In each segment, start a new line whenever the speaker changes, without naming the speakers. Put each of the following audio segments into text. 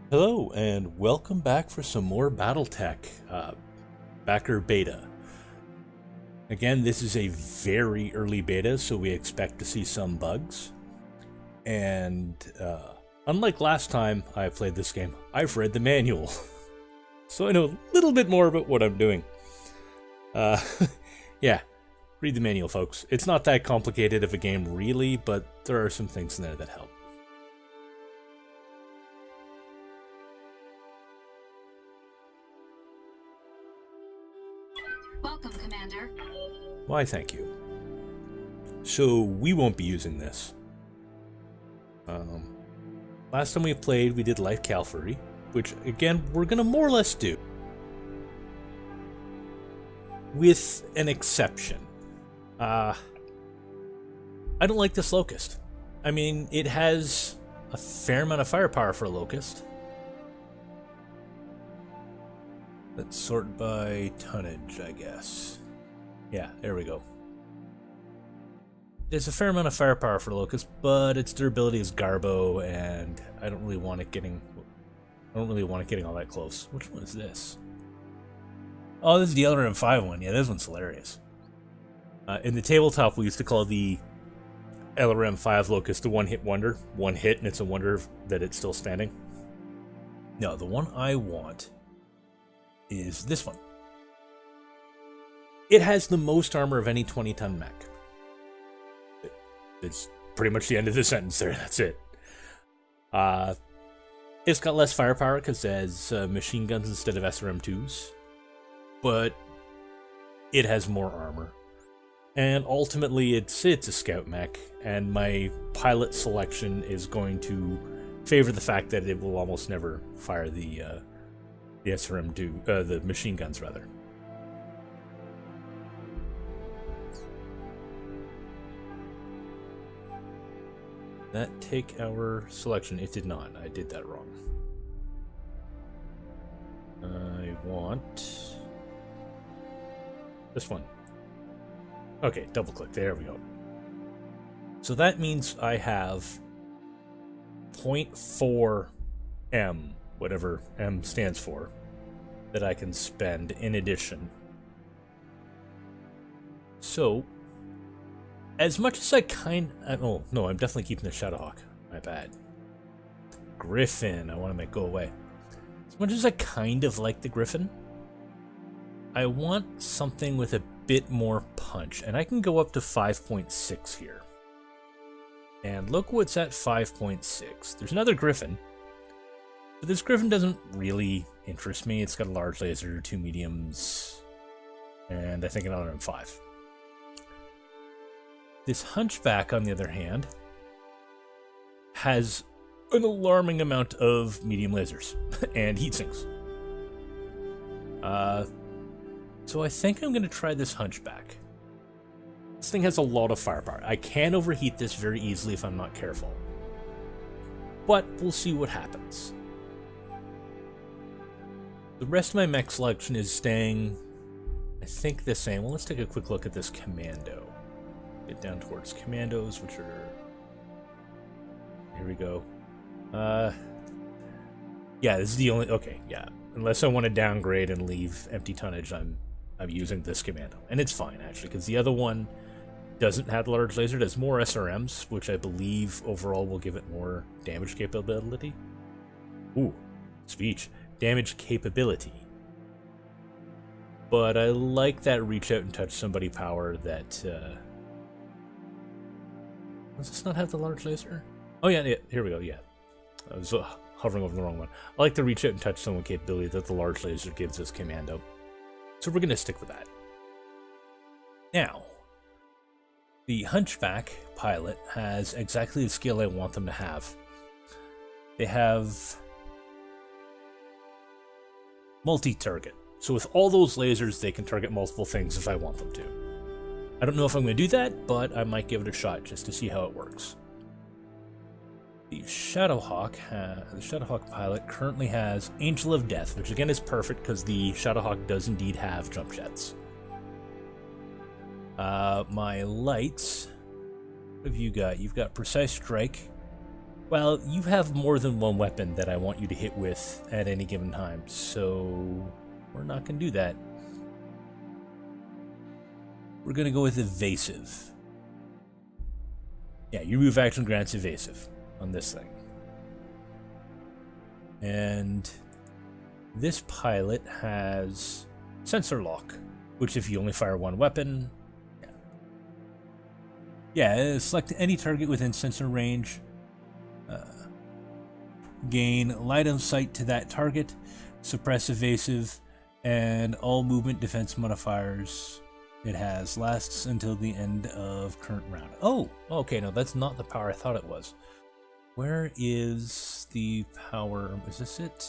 Hello, and welcome back for some more BattleTech Backer Beta. Again, this is a very early beta, so we expect to see some bugs. And unlike last time I played this game, I've read the manual. So I know a little bit more about what I'm doing. Yeah, read the manual, folks. It's not that complicated of a game, really, but there are some things in there that help.
Welcome, Commander.
Why, thank you. So, we won't be using this. Last time we played, we did Light Cavalry, which, again, we're going to more or less do. With an exception. I don't like this Locust. I mean, it has a fair amount of firepower for a Locust. Let's sort by tonnage, I guess. Yeah, there we go. There's a fair amount of firepower for Locust, but its durability is Garbo, and I don't really want it getting all that close. Which one is this? Oh, this is the LRM-5 one. Yeah, this one's hilarious. In the tabletop, we used to call the LRM-5 Locust the one-hit wonder. One hit, and it's a wonder that it's still standing. No, the one I want is this one. It has the most armor of any 20-ton mech. It's pretty much the end of the sentence there. That's it. It's got less firepower because it has machine guns instead of SRM-2s, but it has more armor. And ultimately, it's a scout mech, and my pilot selection is going to favor the fact that it will almost never fire the SRM-2, the machine guns rather. That take our selection? It did not. I did that wrong. I want this one. Okay, double click. There we go. So that means I have 0.4 M, whatever M stands for, that I can spend in addition. So, as much as I oh, no, I'm definitely keeping the Shadowhawk. My bad. Griffin, I want to make go away. As much as I kind of like the Griffin, I want something with a bit more punch, and I can go up to 5.6 here. And look what's at 5.6. There's another Griffin, but this Griffin doesn't really interest me. It's got a large laser, 2 mediums, and I think another M5. This Hunchback, on the other hand, has an alarming amount of medium lasers and heat sinks. So I think I'm going to try this Hunchback. This thing has a lot of firepower. I can overheat this very easily if I'm not careful. But we'll see what happens. The rest of my mech selection is staying, I think, the same. Well, let's take a quick look at this Commando. Get down towards Commandos, which are... Here we go. Yeah, this is the only... Okay, yeah. Unless I want to downgrade and leave empty tonnage, I'm using this Commando. And it's fine, actually, because the other one doesn't have the large laser. It has more SRMs, which I believe overall will give it more damage capability. Ooh, speech. Damage capability. But I like that reach out and touch somebody power that... Does this not have the large laser? Oh yeah, here we go, yeah. I was hovering over the wrong one. I like the reach out and touch someone capability that the large laser gives this Commando. So we're going to stick with that. Now, the Hunchback pilot has exactly the skill I want them to have. They have multi-target. So with all those lasers, they can target multiple things if I want them to. I don't know if I'm going to do that, but I might give it a shot just to see how it works. The Shadowhawk pilot currently has Angel of Death, which again is perfect because the Shadowhawk does indeed have jump jets. My lights, what have you got? You've got Precise Strike, Well, you have more than one weapon that I want you to hit with at any given time, so we're not going to do that. We're going to go with evasive. Yeah, your move action grants evasive on this thing. And this pilot has sensor lock, which if you only fire one weapon... Yeah, select any target within sensor range. Gain light of sight to that target, suppress evasive, and all movement defense modifiers it has lasts until the end of current round. Oh, okay, no, that's not the power I thought it was. Where is the power? Is this it?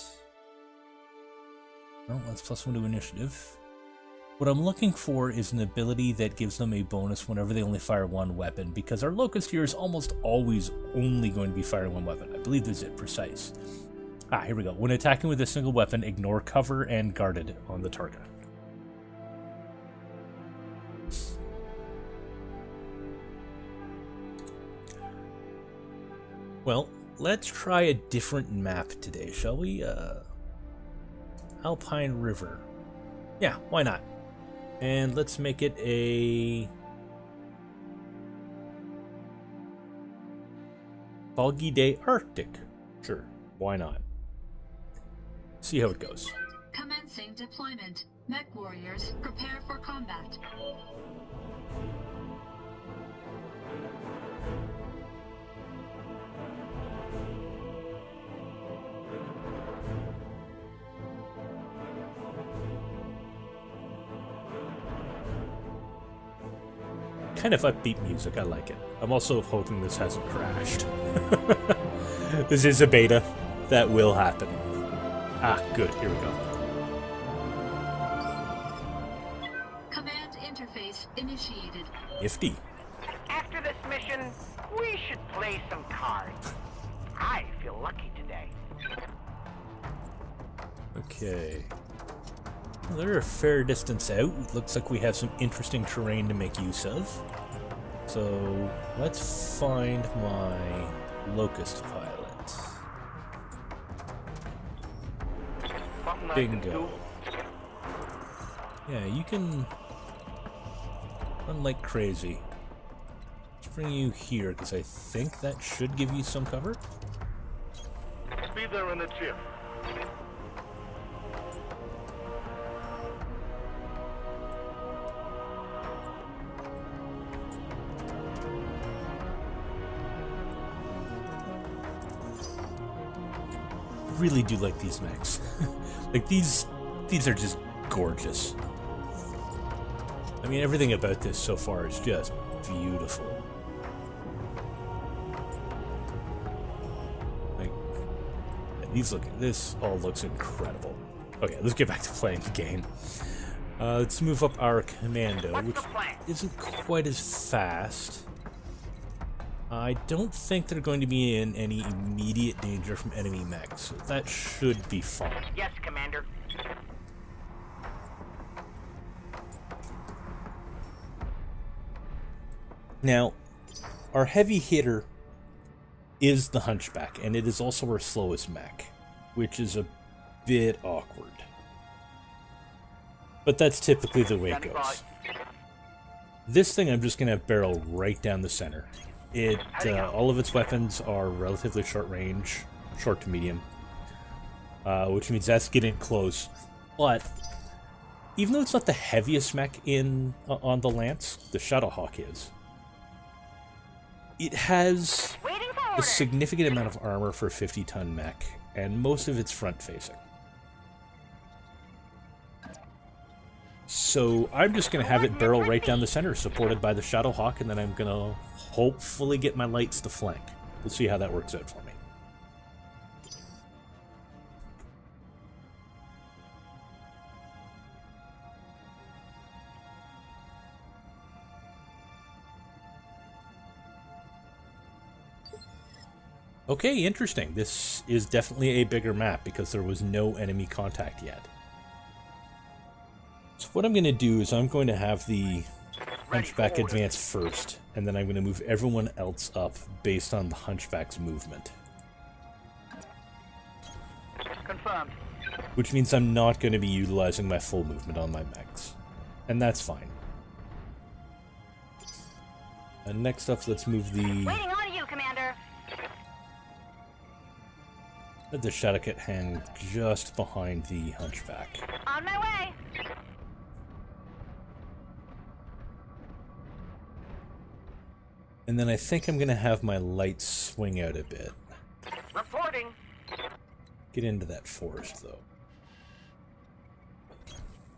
No, that's +1 to initiative. What I'm looking for is an ability that gives them a bonus whenever they only fire one weapon, because our Locust here is almost always only going to be firing one weapon. I believe this is it, precise. Ah, here we go. When attacking with a single weapon, ignore cover and guarded on the target. Well, let's try a different map today, shall we? Alpine River. Yeah, why not? And let's make it a foggy day Arctic. Sure, why not? See how it goes.
Commencing deployment. Mech warriors, prepare for combat.
Kind of upbeat music, I like it. I'm also hoping this hasn't crashed. This is a beta. That will happen. Ah, good, here we go.
Command interface initiated.
Nifty.
After this mission, we should play some cards. I feel lucky today.
Okay. Well, they're a fair distance out. It looks like we have some interesting terrain to make use of. So, let's find my Locust pilot. Bingo. Yeah, you can run like crazy. Let's bring you here, because I think that should give you some cover.
Be there in a jiff.
Really do like these mechs. Like these are just gorgeous. I mean, everything about this so far is just beautiful. Like this all looks incredible. Okay, let's get back to playing the game. Let's move up our commando, which isn't quite as fast. I don't think they're going to be in any immediate danger from enemy mechs, so that should be fine.
Yes, Commander.
Now, our heavy hitter is the Hunchback, and it is also our slowest mech, which is a bit awkward. But that's typically the way it goes. This thing I'm just going to barrel right down the center. All of its weapons are relatively short range, short to medium, which means that's getting close. But even though it's not the heaviest mech on the Lance, the Shadowhawk is. It has a significant amount of armor for a 50-ton mech, and most of it's front-facing. So I'm just going to have it barrel right down the center, supported by the Shadowhawk, and then I'm going to hopefully get my lights to flank. We'll see how that works out for me. Okay, interesting. This is definitely a bigger map because there was no enemy contact yet. So what I'm going to do is I'm going to have the Hunchback advance first, and then I'm going to move everyone else up based on the Hunchback's movement.
confirmed.
Which means I'm not going to be utilizing my full movement on my mechs. And that's fine. And next up, let's move the...
Waiting on you, Commander.
Let the Shadowcat hang just behind the Hunchback.
On my way.
And then I think I'm going to have my lights swing out a bit.
Reporting.
Get into that forest, though.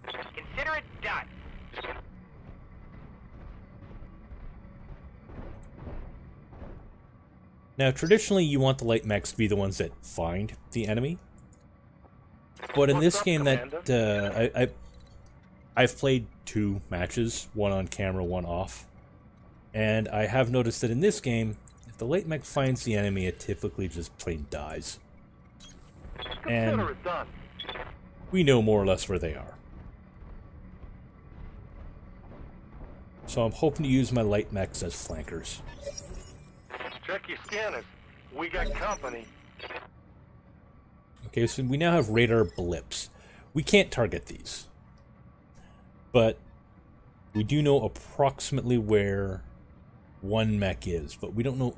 Consider it done.
Now, traditionally, you want the light mechs to be the ones that find the enemy. But in this game, I've played 2 matches, one on camera, one off. And I have noticed that in this game, if the light mech finds the enemy, it typically just plain dies. And
Consider it done.
we know more or less where they are. So I'm hoping to use my light mechs as flankers.
Check your scanners. We got company.
Okay, so we now have radar blips. We can't target these. But we do know approximately where one mech is, but we don't know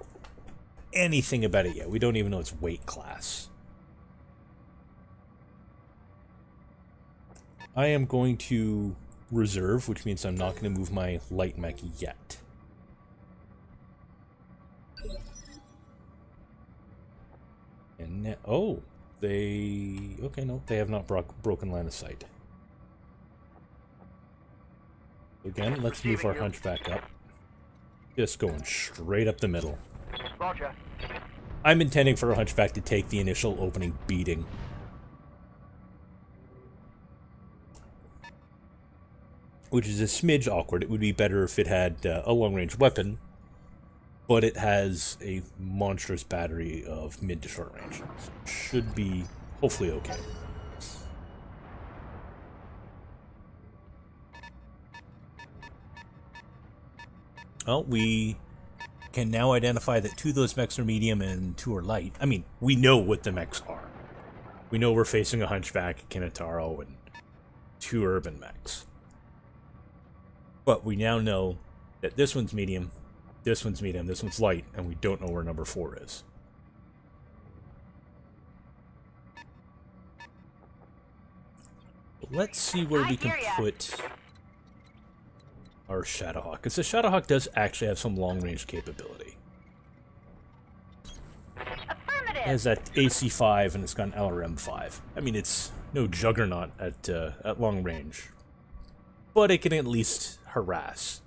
anything about it yet. We don't even know its weight class. I am going to reserve, which means I'm not going to move my light mech yet. And now, oh, they... Okay, no, they have not broken line of sight. Again, let's move our Hunchback up. Just going straight up the middle.
Roger.
I'm intending for a Hunchback to take the initial opening beating. Which is a smidge awkward. It would be better if it had a long-range weapon, but it has a monstrous battery of mid to short range. So it should be hopefully okay. Well, we can now identify that 2 of those mechs are medium and 2 are light. I mean, we know what the mechs are. We know we're facing a Hunchback, a Kinetaro, and 2 urban mechs. But we now know that this one's medium, this one's light, and we don't know where number 4 is. But let's see where we can put our Shadowhawk, because the Shadowhawk does actually have some long-range capability.
Affirmative.
It has that AC5 and it's got an LRM5. I mean, it's no juggernaut at long range, but it can at least harass.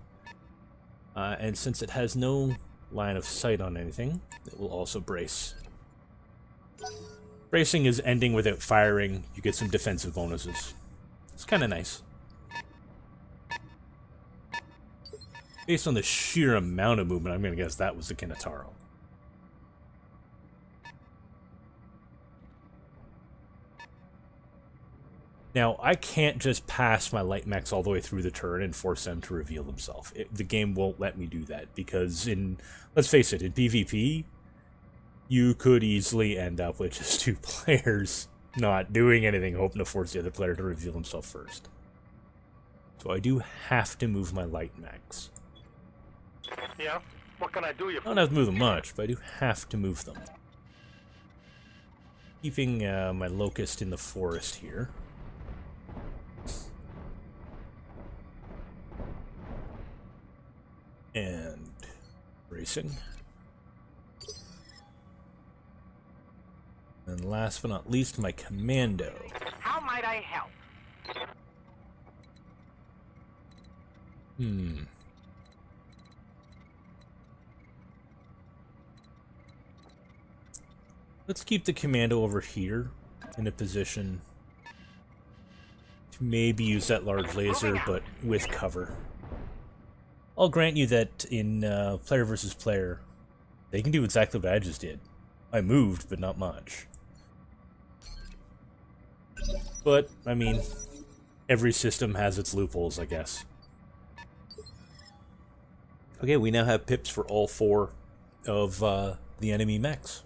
And since it has no line of sight on anything, it will also brace. Bracing is ending without firing. You get some defensive bonuses. It's kind of nice. Based on the sheer amount of movement, I'm going to guess that was the Kinetaro. Now, I can't just pass my light mechs all the way through the turn and force them to reveal themselves. The game won't let me do that, because let's face it, in PvP, you could easily end up with just 2 players not doing anything, hoping to force the other player to reveal himself first. So I do have to move my light mechs.
Yeah? What can I do you
I
for?
don't have to move them much, but I do have to move them. Keeping my Locust in the forest here. And racing. And last but not least, my Commando.
How might I help? Let's keep the Commando over here in a position to maybe use that large laser, but with cover. I'll grant you that in player versus player, they can do exactly what I just did. I moved, but not much. But, I mean, every system has its loopholes, I guess. Okay, we now have pips for all 4 of the enemy mechs.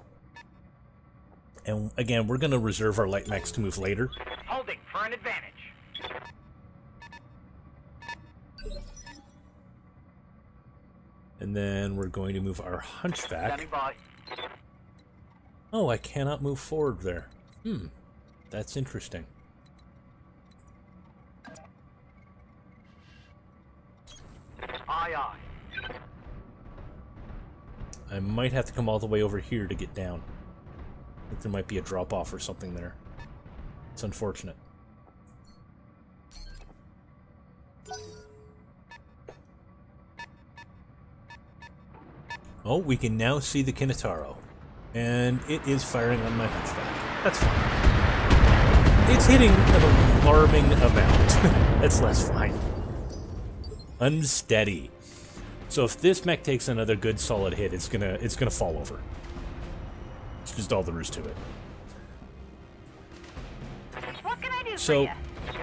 And again, we're going to reserve our light mechs to move later.
Holding for an advantage.
And then we're going to move our hunchback.
Standing by.
Oh, I cannot move forward there. That's interesting.
Aye, aye.
I might have to come all the way over here to get down. I think there might be a drop-off or something there. It's unfortunate. Oh, we can now see the Kinitaro. And it is firing on my hunchback. That's fine. It's hitting an alarming amount. That's less fine. Unsteady. So if this mech takes another good solid hit, it's gonna fall over. It's just all there is to it.
What can I do
So
for you?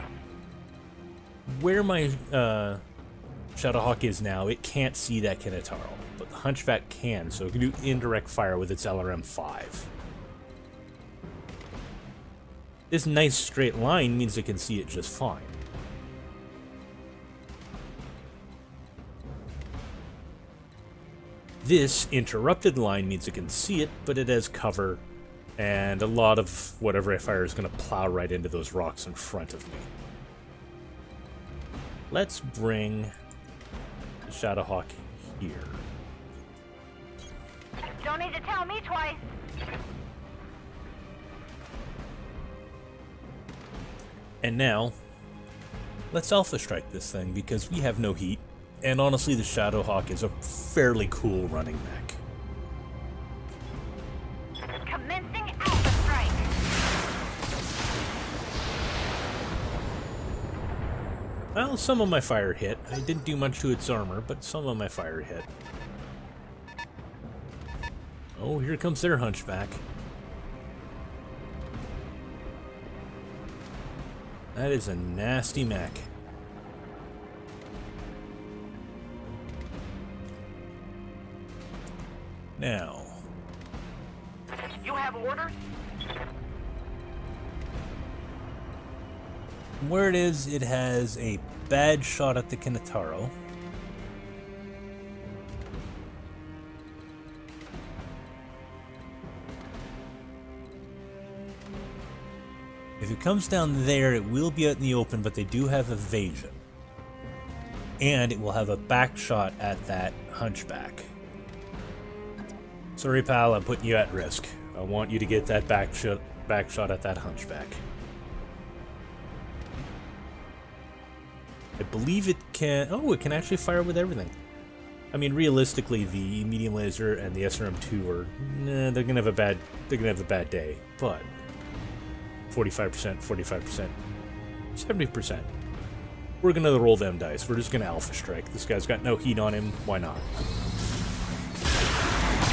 where my Shadowhawk is now, it can't see that Kinitaro, but the Hunchback can, so it can do indirect fire with its LRM-5. This nice straight line means it can see it just fine. This interrupted line means it can see it, but it has cover, and a lot of whatever I fire is going to plow right into those rocks in front of me. Let's bring the Shadowhawk here.
Don't need to tell me twice.
And now, let's Alpha Strike this thing, because we have no heat, and honestly the Shadowhawk is a fairly cool running mech.
Commencing Alpha Strike.
Well, some of my fire hit. I didn't do much to its armor, but some of my fire hit. Oh, here comes their Hunchback. That is a nasty mech. Now,
You have orders?
where it is, it has a bad shot at the Kinitaro. If it comes down there, it will be out in the open, but they do have evasion. And it will have a back shot at that Hunchback. Sorry, pal, I'm putting you at risk. I want you to get that back shot at that Hunchback. I believe it can... Oh, it can actually fire with everything. I mean, realistically, the medium laser and the SRM2 are... Nah, they're gonna have a bad day. But 45%, 45%, 70%. We're gonna roll them dice. We're just gonna Alpha Strike. This guy's got no heat on him. Why not?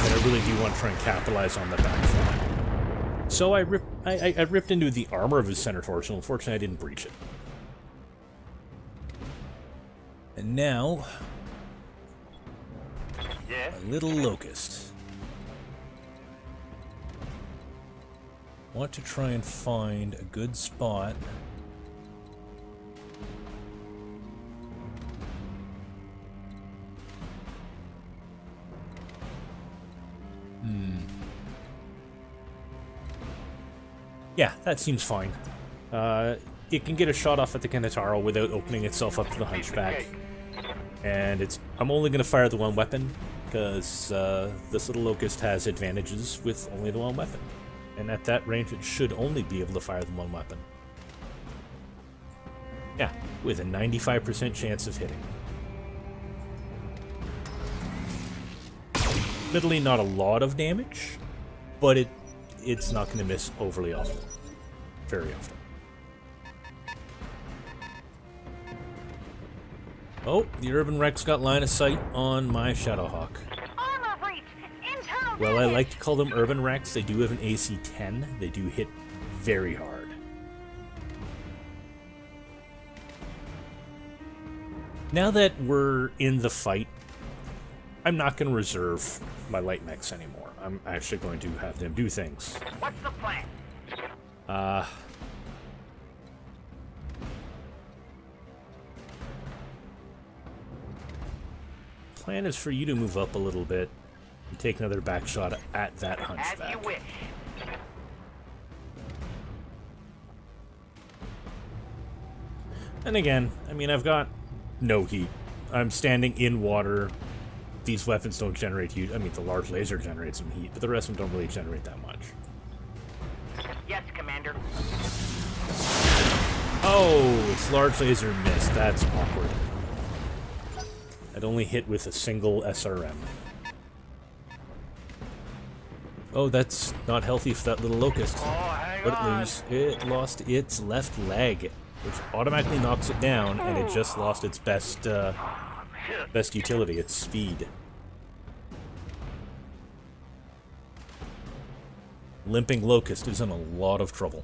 And I really do want to try and capitalize on the backflip. So I ripped into the armor of his center torso. So unfortunately, I didn't breach it. And now,
Yes.
a little Locust. Want to try and find a good spot. Yeah, that seems fine. It can get a shot off at the Kinitaro without opening itself up to the Hunchback. And I'm only going to fire the one weapon, because this little Locust has advantages with only the one weapon. And at that range, it should only be able to fire the one weapon. Yeah, with a 95% chance of hitting. Admittedly, not a lot of damage, but it's not going to miss overly often. Very often. Oh, the Urban Rex got line of sight on my Shadowhawk.
Armor breach. Internal
Well, I
damage.
like to call them Urban Rex. They do have an AC 10. They do hit very hard. Now that we're in the fight, I'm not going to reserve my light mechs anymore. I'm actually going to have them do things.
What's the plan?
Plan is for you to move up a little bit and take another back shot at that
As
hunchback.
you wish.
And again, I mean, I've got no heat. I'm standing in water. These weapons don't generate heat. I mean, the large laser generates some heat, but the rest of them don't really generate that much.
Yes, Commander.
Oh, it's large laser missed. That's awkward. I'd only hit with a single SRM. Oh, that's not healthy for that little locust.
Oh, hang
What
on.
it lost its left leg, which automatically knocks it down, and it just lost its best utility, its speed. Limping locust is in a lot of trouble.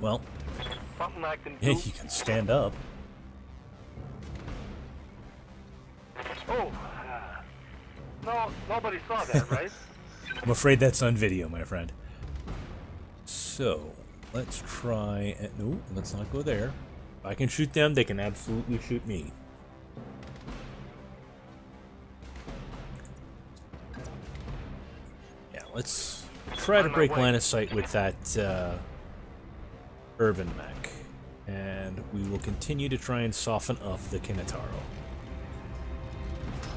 Well,
Something I can
yeah,
do.
you can stand up.
Oh, no, nobody saw that, right?
I'm afraid that's on video, my friend. So, let's try and... No, let's not go there. If I can shoot them, they can absolutely shoot me. Yeah, let's try to break line of sight with that urban mech. And we will continue to try and soften up the Kinetaro.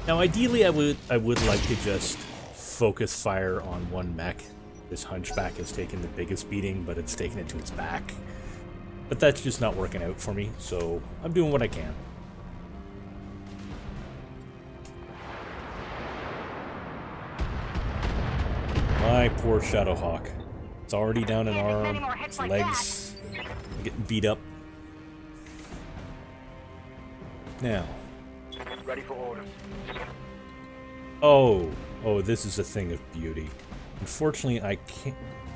Now, ideally, I would like to just focus fire on one mech. This hunchback has taken the biggest beating, but it's taken it to its back. But that's just not working out for me, so I'm doing what I can. My poor Shadowhawk. It's already down an
Can't take many
arm,
more hits
its
like
legs getting beat up. Now,
Ready for orders.
oh, this is a thing of beauty. Unfortunately, I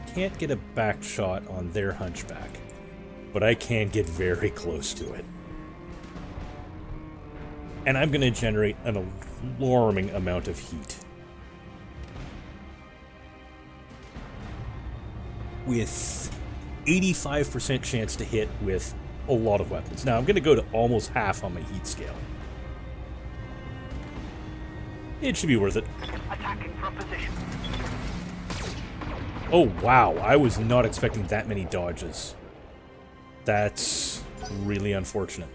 can't get a back shot on their hunchback, but I can get very close to it. And I'm going to generate an alarming amount of heat. With 85% chance to hit with a lot of weapons. Now, I'm going to go to almost half on my heat scale. It should be worth it.
Attacking from position.
Oh, wow. I was not expecting that many dodges. That's really unfortunate.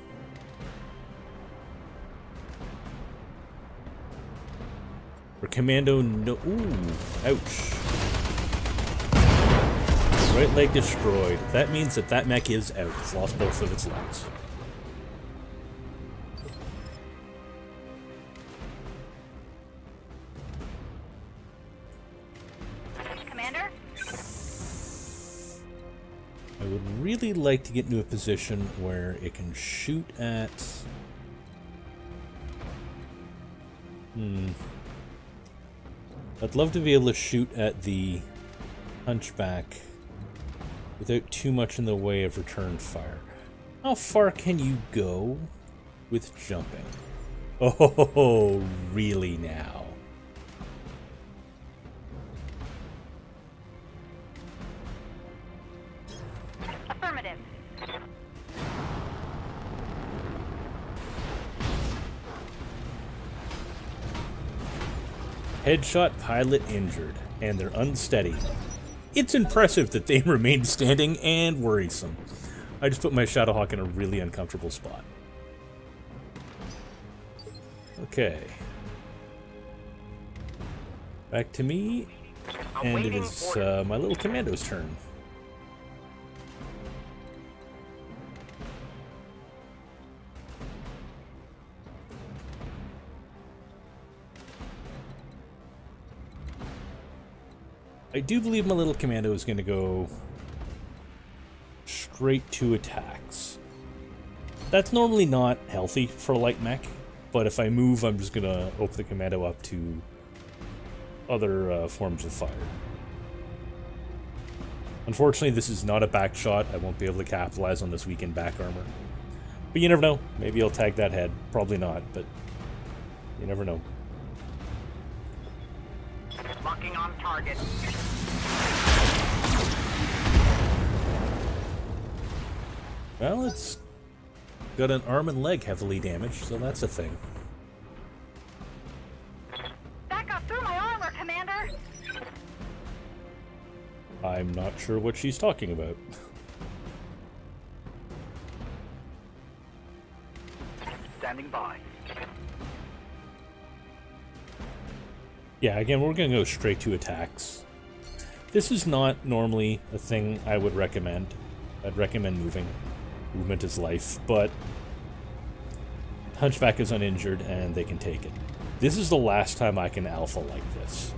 For Commando, no... Ooh, ouch. Right leg destroyed. That means that that mech is out. It's lost both of its legs.
Commander?
I would really like to get into a position where it can shoot at... I'd love to be able to shoot at the hunchback without too much in the way of return fire. How far can you go with jumping? Oh, really now?
Affirmative.
Headshot pilot injured, and they're unsteady. It's impressive that they remain standing and worrisome. I just put my Shadowhawk in a really uncomfortable spot. Okay. Back to me, and it is my little commando's turn. I do believe my little commando is going to go straight to attacks. That's normally not healthy for a light mech, but if I move, I'm just going to open the commando up to other forms of fire. Unfortunately, this is not a back shot. I won't be able to capitalize on this weakened back armor. But you never know. Maybe I'll tag that head. Probably not, but You never know.
Locking on target.
Well, it's got an arm and leg heavily damaged, so that's a thing.
That got through my armor, Commander.
I'm not sure what she's talking about.
Standing by.
Yeah, again, we're going to go straight to attacks. This is not normally a thing I would recommend. I'd recommend moving. Movement is life, but Hunchback is uninjured and they can take it. This is the last time I can alpha like this.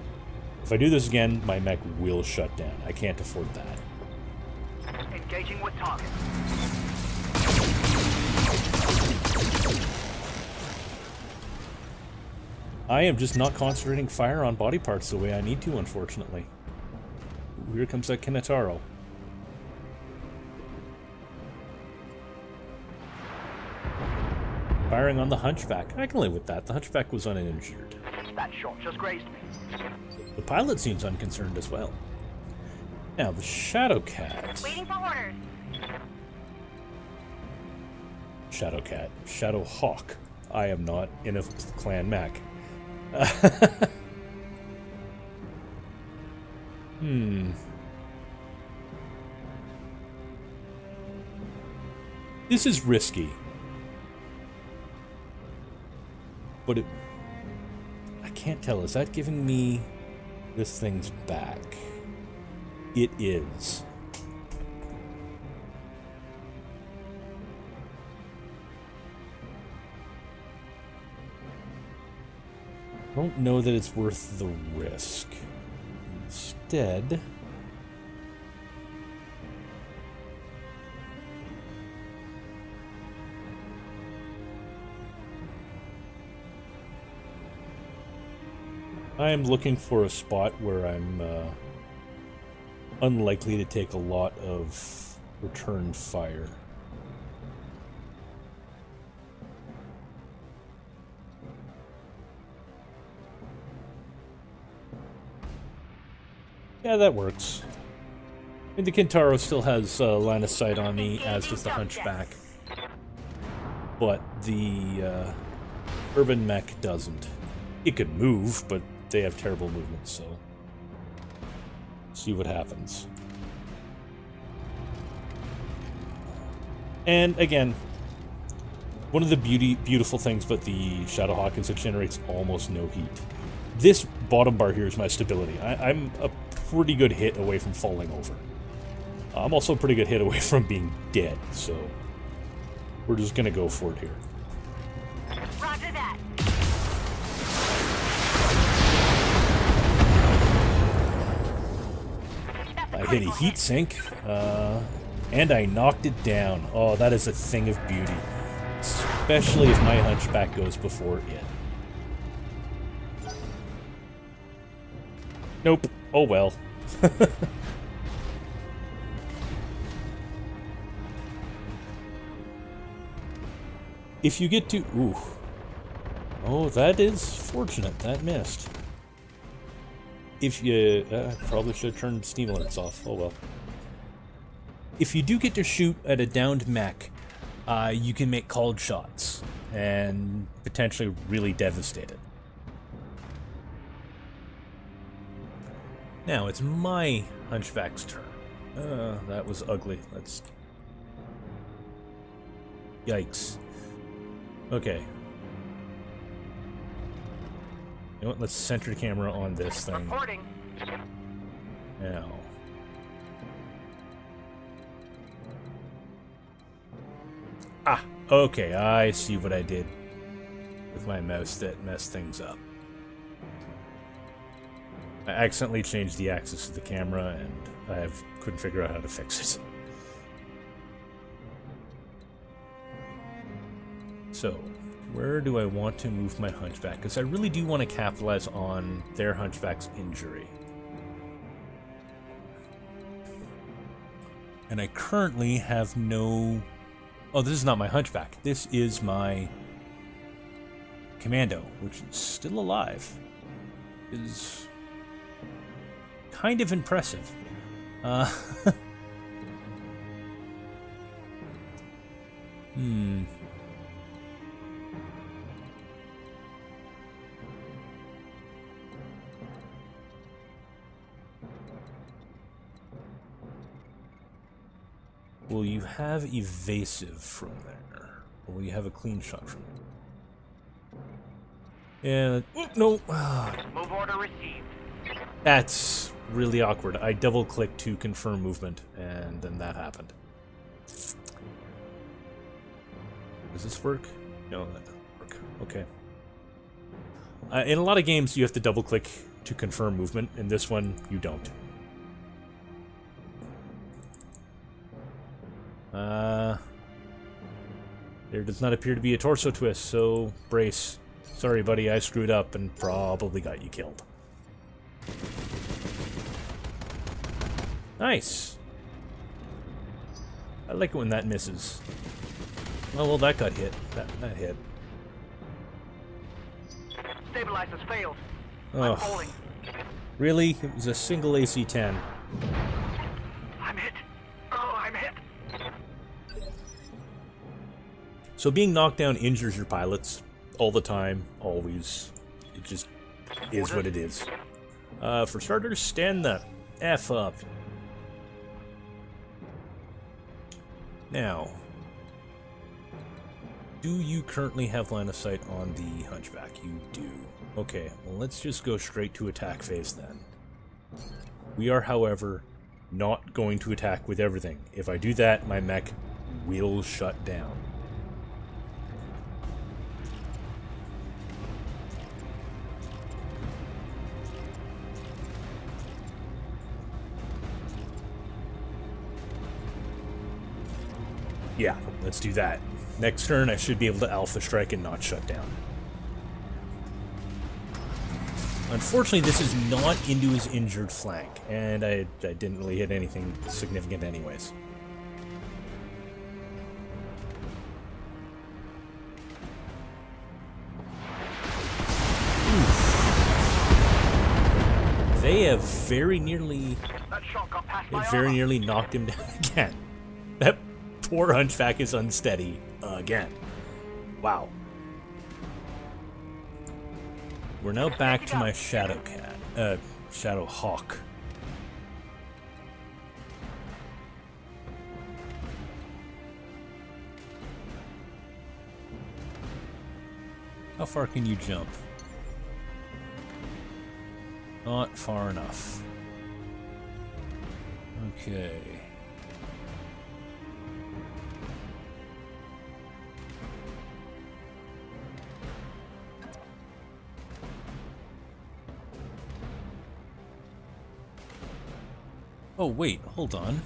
If I do this again, my mech will shut down. I can't afford that.
Engaging with target.
I am just not concentrating fire on body parts the way I need to, unfortunately. Ooh, here comes that Kinetaro. Firing on the Hunchback. I can live with that. The Hunchback was uninjured.
That shot just grazed me.
The pilot seems unconcerned as well. Now, the Shadowcat.
Waiting for orders.
Shadowcat. Shadowhawk. I am not in a clan mech. This is risky. But it... I can't tell. Is that giving me this thing's back? It is. I don't know that it's worth the risk. Instead... I am looking for a spot where I'm unlikely to take a lot of return fire. Yeah, that works. And the Kintaro still has line of sight on me, as does the Hunchback. But the Urban Mech doesn't. It could move, but they have terrible movement, so... see what happens. And again, one of the beautiful things about the Shadowhawk is it generates almost no heat. This bottom bar here is my stability. I'm a pretty good hit away from falling over. I'm also a pretty good hit away from being dead, so we're just gonna go for it here.
Roger that.
I hit a heat sink, and I knocked it down. Oh, that is a thing of beauty. Especially if my Hunchback goes before it. Nope. Oh well. If you get to... ooh. Oh, that is fortunate. That missed. If you... probably should have turned steam alerts off. Oh well. If you do get to shoot at a downed mech, you can make called shots and potentially really devastate it. Now, it's my Hunchback's turn. That was ugly. Let's... yikes. Okay. You know what? Let's center the camera on this thing.
Reporting.
Now. Ah, okay, I see what I did with my mouse that messed things up. I accidentally changed the axis of the camera and I couldn't figure out how to fix it. So, where do I want to move my Hunchback? Because I really do want to capitalize on their Hunchback's injury. And I currently have no... oh, this is not my Hunchback. This is my commando, which is still alive, is kind of impressive. Will you have evasive from there? Or will you have a clean shot from there? Yeah, no.
Move order received.
That's really awkward. I double-clicked to confirm movement, and then that happened. Does this work? No, that doesn't work. Okay. In a lot of games, you have to double-click to confirm movement. In this one, you don't. There does not appear to be a torso twist, so brace. Sorry, buddy, I screwed up and probably got you killed. Nice. I like it when that misses. Oh, well, that got hit. That hit.
Stabilizers failed. I'm
Oh,
holding.
really? It was a single AC-10.
I'm hit. Oh, I'm hit.
So being knocked down injures your pilots all the time, always. It just is what it is. For starters, stand the F up. Now, do you currently have line of sight on the Hunchback? You do. Okay, well, let's just go straight to attack phase then. We are, however, not going to attack with everything. If I do that, my mech will shut down. Yeah, let's do that. Next turn, I should be able to alpha strike and not shut down. Unfortunately, this is not into his injured flank, and I didn't really hit anything significant anyways. Oof. They have very nearly knocked him down again. That poor Hunchback is unsteady again. Wow. We're now back to my Shadow Hawk. How far can you jump? Not far enough. Okay. Oh, wait, hold on.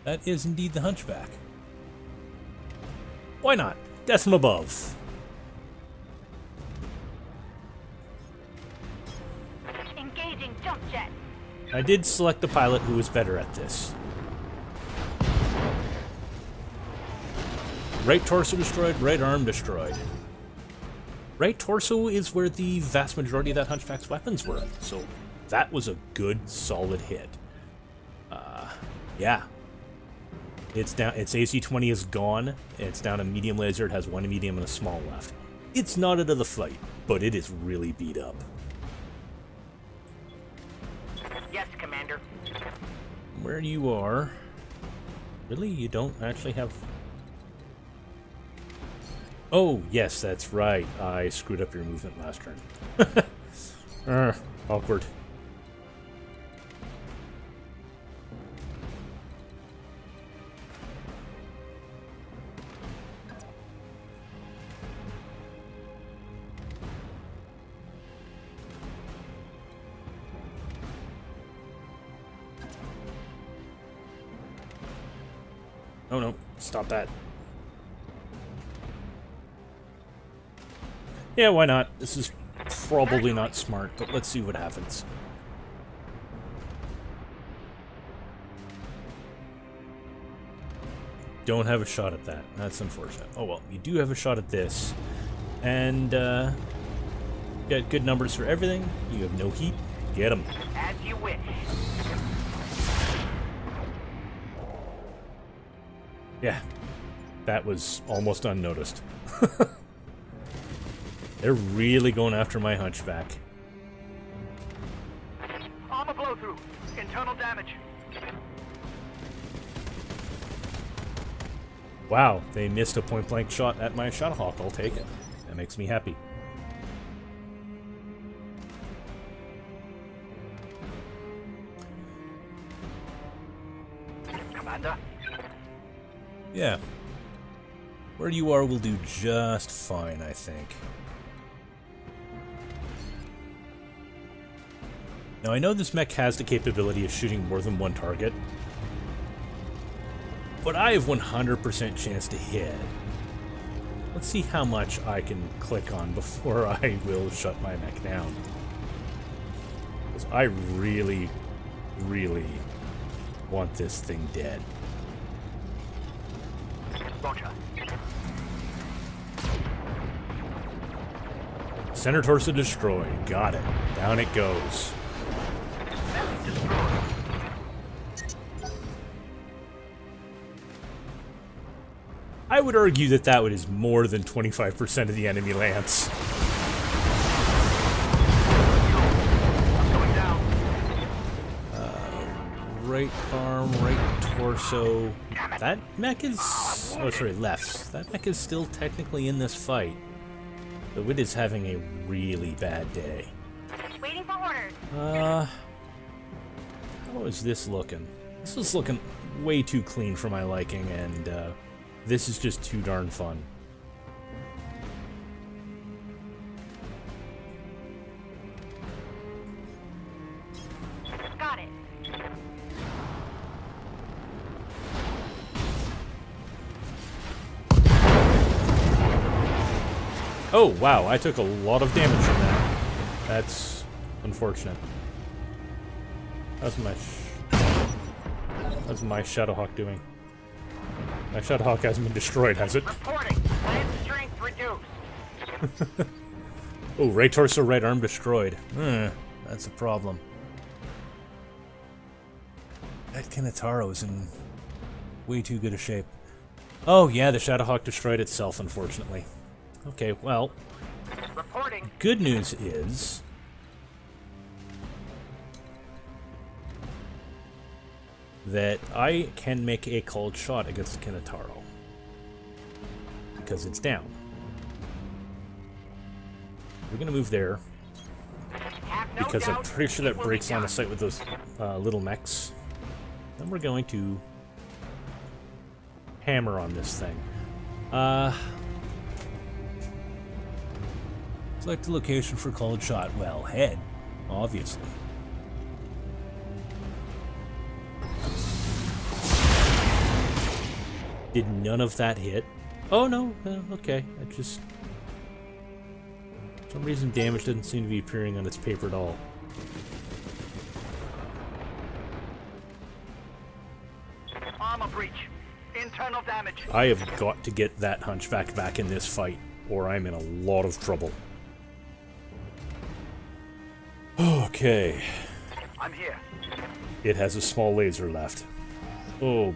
That is indeed the Hunchback. Why not? Death from above.
Engaging jump jet.
I did select the pilot who was better at this. Right torso destroyed, right arm destroyed. Right torso is where the vast majority of that Hunchback's weapons were, so that was a good, solid hit. Yeah. It's down. Its AC-20 is gone. It's down a medium laser. It has one medium and a small left. It's not out of the fight, but it is really beat up.
Yes, Commander.
Where you are... Really? You don't actually have... Oh, yes, that's right. I screwed up your movement last turn. Awkward. Oh no, stop that. Yeah, why not? This is probably not smart, but let's see what happens. don't have a shot at that. That's unfortunate. Oh well, you do have a shot at this. And, got good numbers for everything. You have no heat. Get them.
As you wish.
Yeah. That was almost unnoticed. They're really going after my hunchback.
Armor blow through. Internal damage.
Wow, they missed a point-blank shot at my Shadowhawk. I'll take it. That makes me happy.
Commander.
Yeah. Where you are will do just fine, I think. Now, I know this mech has the capability of shooting more than one target, but I have 100% chance to hit. Let's see how much I can click on before I will shut my mech down. Because I really, really want this thing dead.
Roger.
Center torso destroyed. Got it. Down it goes.
Mech destroyed.
I would argue that that is more than 25% of the enemy lance.
I'm going down.
Right arm, right torso. That mech is... Oh, sorry, left. That mech is still technically in this fight. Though it is having a really bad day.
Waiting for orders.
How is this looking? This is looking way too clean for my liking, and this is just too darn fun.
Got it.
Oh, wow, I took a lot of damage from that. That's unfortunate. How's my Shadowhawk doing? My Shadowhawk hasn't been destroyed, has it?
Reporting. Lance strength reduced.
Oh, right torso, right arm destroyed. That's a problem. That Kinetaro is in way too good a shape. Oh, yeah, the Shadowhawk destroyed itself, unfortunately. Okay, well,
Reporting.
good news is... that I can make a called shot against the Kinetaro. Because it's down. We're gonna move there.
Have no
Because I'm
doubt
pretty sure
it
that
will
breaks
be
line
done.
of sight with those little mechs. Then we're going to hammer on this thing. Select the location for called shot. Well, head, obviously. Did none of that hit? Oh no, okay. I just... For some reason damage doesn't seem to be appearing on its paper at all.
Armor breach. Internal damage.
I have got to get that hunchback back in this fight, or I'm in a lot of trouble. Okay.
I'm here.
It has a small laser left. Oh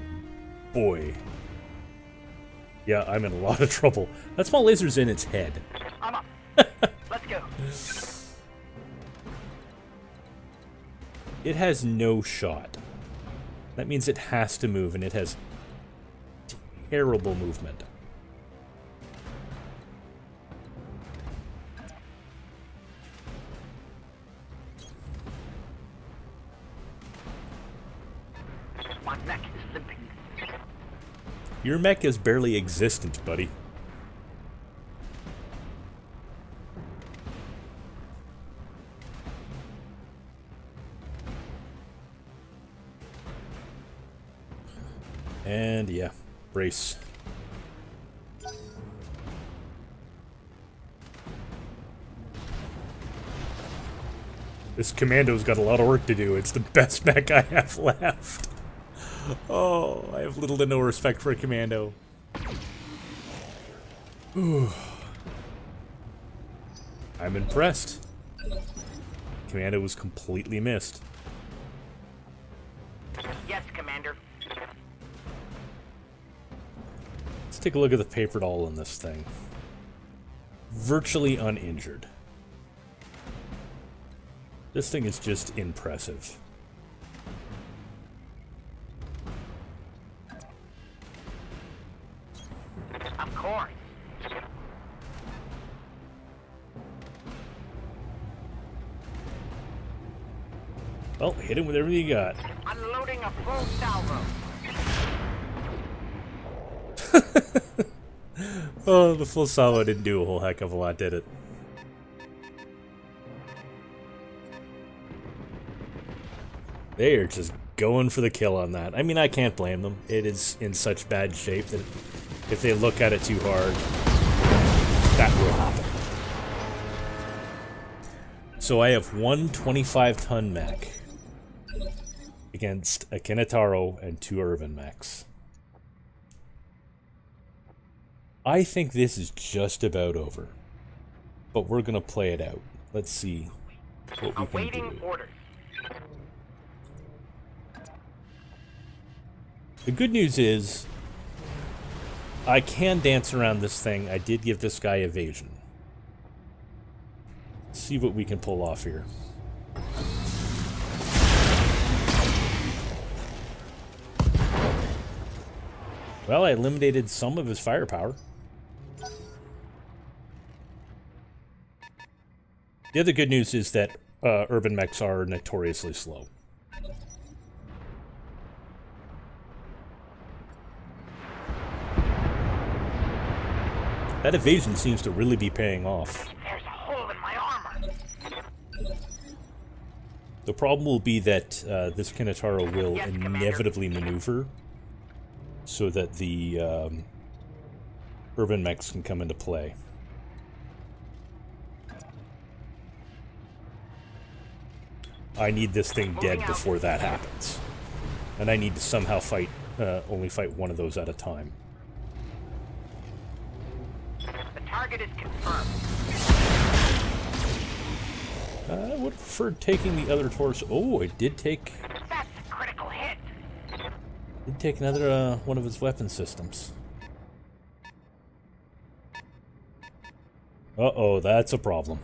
boy. Yeah, I'm in a lot of trouble. That small laser's in its head.
I'm up. Let's go.
It has no shot. That means it has to move, and it has terrible movement.
My neck is limping.
Your mech is barely existent, buddy. And yeah, brace. This commando's got a lot of work to do. It's the best mech I have left. Oh, I have little to no respect for a commando. I'm impressed. Commando was completely missed.
Yes, Commander.
Let's take a look at the paper doll in this thing. Virtually uninjured. This thing is just impressive.
Of course.
Well, hit him with everything you got.
Unloading a full salvo.
Oh, the full salvo didn't do a whole heck of a lot, did it? They are just going for the kill on that. I mean, I can't blame them. It is in such bad shape that if they look at it too hard, that will happen. So I have one 25-ton mech against a Kinetaro and 2 Urban mechs. I think this is just about over, but we're gonna play it out. Let's see what we can
Awaiting
do.
orders.
The good news is I can dance around this thing. I did give this guy evasion. Let's see what we can pull off here. Well, I eliminated some of his firepower. The other good news is that urban mechs are notoriously slow. That evasion seems to really be paying off.
There's a hole in my armor.
The problem will be that this Kinetaro will
Yes,
inevitably maneuver so that the urban mechs can come into play. I need this thing dead before that happens. And I need to somehow fight, only fight one of those at a time.
The target is confirmed.
I would have preferred taking the other torso. Oh, I did take...
That's a critical hit.
Did take another one of his weapon systems. Uh-oh, that's a problem.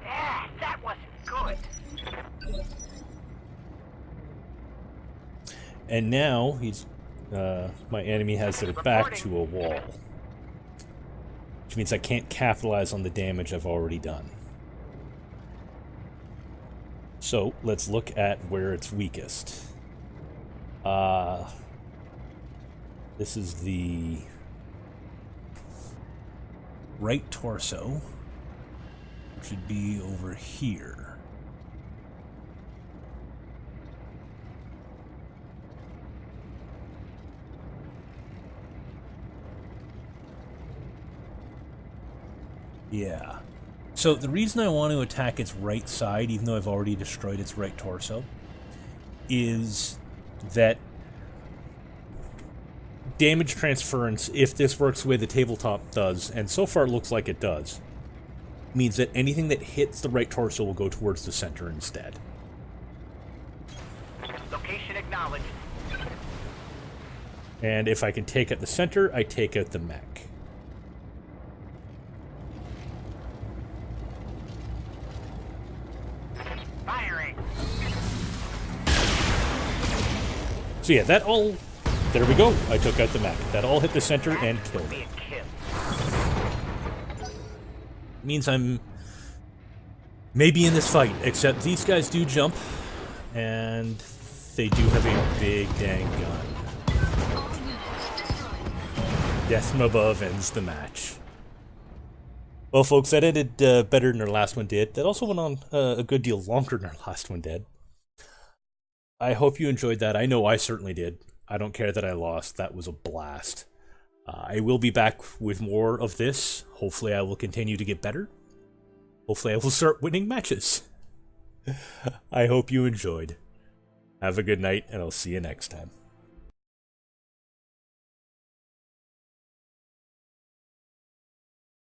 Yeah, that wasn't good.
And now he's my enemy has their back to a wall, which means I can't capitalize on the damage I've already done. So let's look at where it's weakest. This is the right torso. Should be over here. Yeah. So the reason I want to attack its right side, even though I've already destroyed its right torso, is that damage transference, if this works the way the tabletop does, and so far it looks like it does, means that anything that hits the right torso will go towards the center instead.
Location acknowledged.
And if I can take out the center, I take out the mech.
Firing.
So yeah, that all... There we go. I took out the mech. That all hit the center and
That
killed
would be
it.
a kill.
Means I'm maybe in this fight, except these guys do jump, and they do have a big dang gun.
All units destroyed.
Death from above ends the match.
Well, folks, that ended better than our last one did. That also went on a good deal longer than our last one did. I hope you enjoyed that. I know I certainly did. I don't care that I lost. That was a blast. I will be back with more of this. Hopefully I will continue to get better. Hopefully I will start winning matches. I hope you enjoyed. Have a good night, and I'll see you next time.